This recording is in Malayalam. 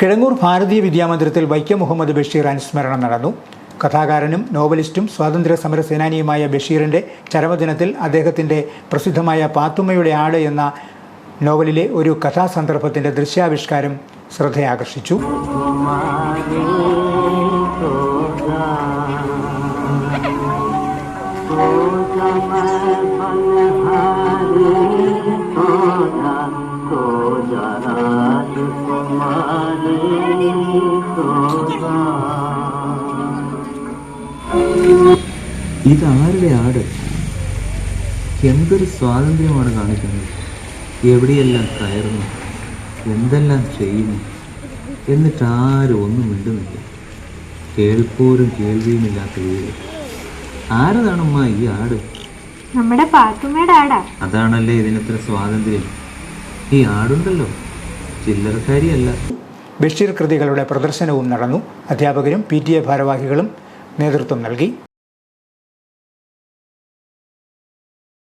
കിഴങ്ങൂർ ഭാരതീയ വിദ്യാമന്ദിരത്തിൽ വൈക്കം മുഹമ്മദ് ബഷീർ അനുസ്മരണം നടന്നു. കഥാകാരനും നോവലിസ്റ്റും സ്വാതന്ത്ര്യ സമര സേനാനിയുമായ ബഷീറിൻ്റെ ചരമദിനത്തിൽ അദ്ദേഹത്തിൻ്റെ പ്രസിദ്ധമായ പാത്തുമ്മയുടെ ആട് എന്ന നോവലിലെ ഒരു കഥാസന്ദർഭത്തിൻ്റെ ദൃശ്യാവിഷ്കാരം ശ്രദ്ധയാകർഷിച്ചു. ഇതാരുടെ ആട്? എന്തൊരു സ്വാതന്ത്ര്യമാണ് കാണിക്കുന്നത്! എവിടെയെല്ലാം കയറുന്നു, എന്തെല്ലാം ചെയ്യുന്നു, എന്നിട്ട് ആരും ഒന്നും മിണ്ടുന്നില്ല. കേൾപ്പോരും കേൾവിയുമില്ലാത്ത വീട്. ആരതാണമ്മ ഈ ആട്? നമ്മുടെ പാത്തുമ്മയുടെ ആടാ. അതാണല്ലേ ഇതിനത്ര സ്വാതന്ത്ര്യം. ഈ ആടുണ്ടല്ലോ, ചില്ലറക്കാരിയല്ല. ബഷീർ കൃതികളുടെ പ്രദർശനവും നടന്നു. അധ്യാപകരും PTA ഭാരവാഹികളും നേതൃത്വം നൽകി.